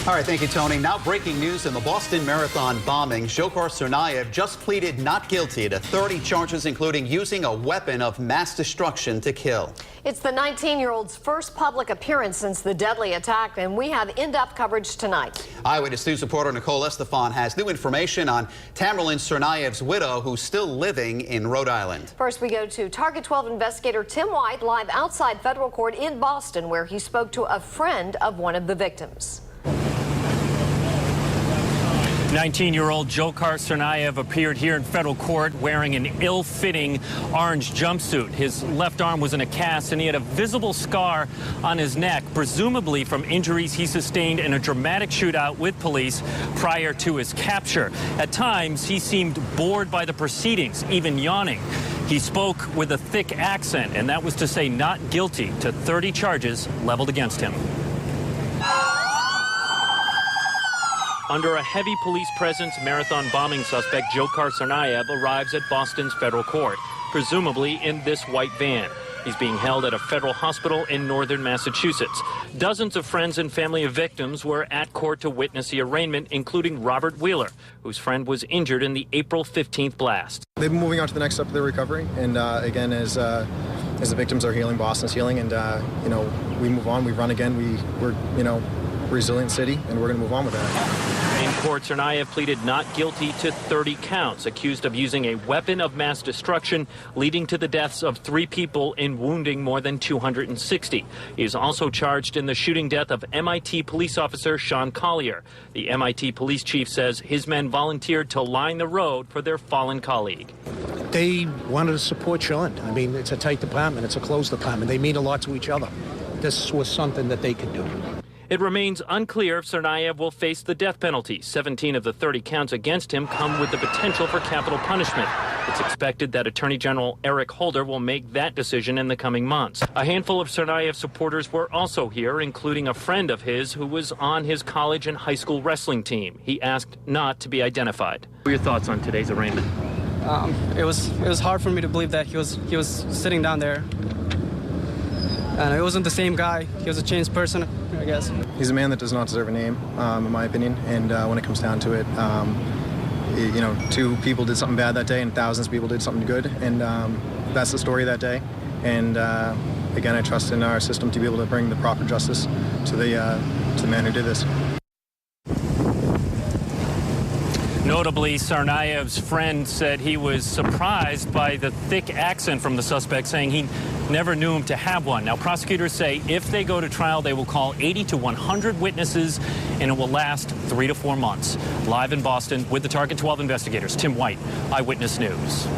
All right, thank you, Tony. Now breaking news in the Boston Marathon bombing. Tsarnaev just pleaded not guilty to 30 charges, including using a weapon of mass destruction to kill. It's the 19-year-old's first public appearance since the deadly attack, and we have in-depth coverage tonight. Eyewitness News reporter Nicole Estefan has new information on Tamerlan Tsarnaev's widow, who's still living in Rhode Island. First, we go to Target 12 investigator Tim White, live outside federal court in Boston, where he spoke to a friend of one of the victims. 19-year-old Dzhokhar Tsarnaev appeared here in federal court wearing an ill-fitting orange jumpsuit. His left arm was in a cast, and he had a visible scar on his neck, presumably from injuries he sustained in a dramatic shootout with police prior to his capture. At times, he seemed bored by the proceedings, even yawning. He spoke with a thick accent, and that was to say not guilty to 30 charges leveled against him. Under a heavy police presence, marathon bombing suspect Dzhokhar Tsarnaev arrives at Boston's federal court, presumably in this white van. He's being held at a federal hospital in northern Massachusetts. Dozens of friends and family of victims were at court to witness the arraignment, including Robert Wheeler, whose friend was injured in the April 15th blast. They've been moving on to the next step of their recovery, and again, as the victims are healing, Boston's healing, and we move on, we run again, we're resilient city, and we're going to move on with that. In court, Tsarnaev pleaded not guilty to 30 counts, accused of using a weapon of mass destruction, leading to the deaths of 3 people and wounding more than 260. He is also charged in the shooting death of MIT police officer Sean Collier. The MIT police chief says his men volunteered to line the road for their fallen colleague. They wanted to support Sean. I mean, it's a tight department. It's a closed department. They mean a lot to each other. This was something that they could do. It remains unclear if Tsarnaev will face the death penalty. 17 of the 30 counts against him come with the potential for capital punishment. It's expected that Attorney General Eric Holder will make that decision in the coming months. A handful of Tsarnaev supporters were also here, including a friend of his who was on his college and high school wrestling team. He asked not to be identified. What are your thoughts on today's arraignment? It was hard for me to believe that he was sitting down there. And it wasn't the same guy. He was a changed person, I guess. He's a man that does not deserve a name, in my opinion. And when it comes down to it, 2 people did something bad that day, and thousands of people did something good. And that's the story of that day. And again, I trust in our system to be able to bring the proper justice to the man who did this. Notably, Tsarnaev's friend said he was surprised by the thick accent from the suspect, saying he never knew him to have one. Now, prosecutors say if they go to trial, they will call 80 to 100 witnesses, and it will last 3 to 4 months. Live in Boston with the Target 12 investigators, Tim White, Eyewitness News.